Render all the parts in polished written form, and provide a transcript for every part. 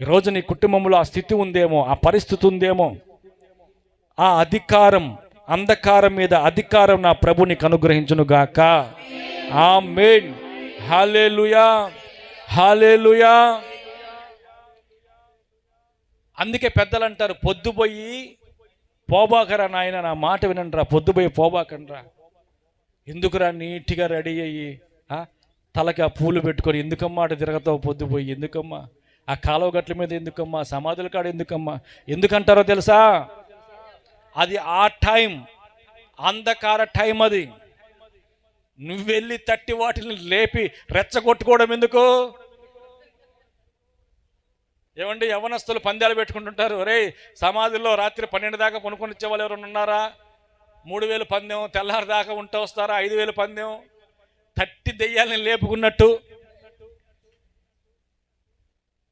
ఈరోజు నీ కుటుంబంలో ఆ స్థితి ఉందేమో, ఆ పరిస్థితి ఉందేమో. ఆ అధికారం, అంధకారం మీద అధికారం నా ప్రభు నీకు అనుగ్రహించును గాక. ఆమేన్. హల్లెలూయా, హల్లెలూయా. అందుకే పెద్దలు అంటారు, పొద్దుపోయి పోబాకరా నాయన, నా మాట వినండిరా, పొద్దుపోయి పోబాకండ్రా. ఎందుకురా నీట్గా రెడీ అయ్యి తలకి ఆ పూలు పెట్టుకొని ఎందుకమ్మా అటు తిరగతావు పొద్దుపోయి? ఎందుకమ్మా ఆ కాలువ గట్ల మీద? ఎందుకమ్మా సమాధుల కాడ? ఎందుకమ్మా? ఎందుకంటారో తెలుసా? అది ఆ టైం, అంధకార టైం. అది నువ్వు వెళ్ళి తట్టి వాటిని లేపి రెచ్చగొట్టుకోవడం ఎందుకు? ఏమండి, యవనస్తులు పందాలు పెట్టుకుంటుంటారు. రే, సమాధుల్లో రాత్రి 12 దాకా కొనుక్కొని ఇచ్చేవాళ్ళు ఎవరైనా ఉన్నారా? 3000 పందెం, తెల్లారి దాకా ఉంటూ వస్తారా? 5000 పందెం, తట్టి దెయ్యాలని లేపుకున్నట్టు.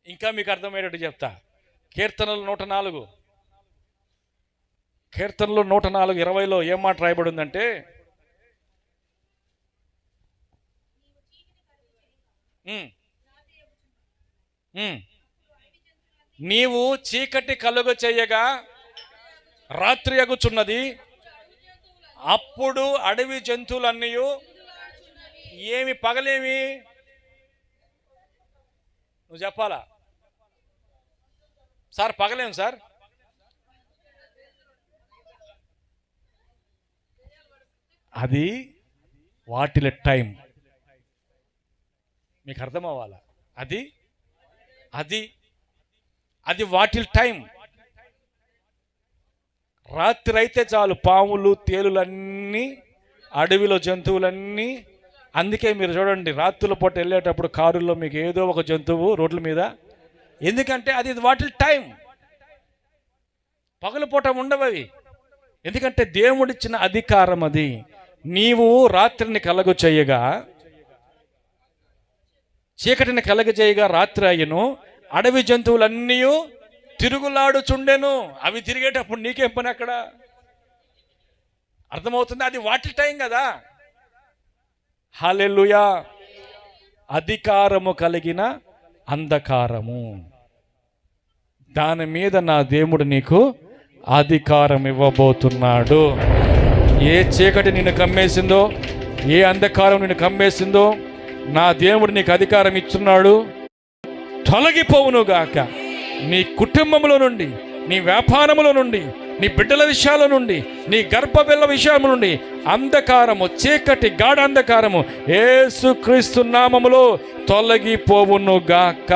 ఇంకా మీకు అర్థమయ్యేటట్టు చెప్తా. కీర్తనలు 104, కీర్తనలు 104:20లో ఏం మాట రాయబడి ఉందంటే, నీవు చీకటి కలుగ చేయగా రాత్రి అగుచున్నది, అప్పుడు అడవి జంతువులన్నీ ఏమి? పగలేమి? నువ్వు చెప్పాలా సార్? పగలేం సార్. అది వాటిల టైం. మీకు అర్థం అవ్వాలా? అది అది అది వాటిల టైం. రాత్రి అయితే చాలు, పాములు, తేలులన్నీ, అడవిలో జంతువులన్నీ. అందుకే మీరు చూడండి, రాత్రుల పూట వెళ్ళేటప్పుడు కారుల్లో మీకు ఏదో ఒక జంతువు రోడ్ల మీద. ఎందుకంటే అది వాటిల టైం. పగలు పూట ఉండవు అవి. ఎందుకంటే దేవుడిచ్చిన అధికారం అది. నీవు రాత్రిని కలగ చేయగా, చీకటిని కలగ చేయగా రాత్రి అయ్యను, అడవి జంతువులన్నీ తిరుగులాడుచుండెను. అవి తిరిగేటప్పుడు నీకేం పని అక్కడ? అర్థమవుతుంది? అది వాటి టైం కదా. హల్లెలూయా. అధికారము కలిగిన అంధకారము, దాని మీద నా దేవుడు నీకు అధికారం ఇవ్వబోతున్నాడు. ఏ చీకటి నిన్ను కమ్మేసిందో, ఏ అంధకారం నిన్ను కమ్మేసిందో, నా దేవుడు నీకు అధికారం ఇస్తున్నాడు. తొలగిపోవును గాక. నీ కుటుంబంలో నుండి, నీ వ్యాపారములో నుండి, నీ బిడ్డల విషయాల నుండి, నీ గర్భపిల్ల విషయం నుండి అంధకారము, చీకటి, గాఢ అంధకారము యేసుక్రీస్తు నామములో తొలగిపోవును గాక.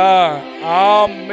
ఆమేన్.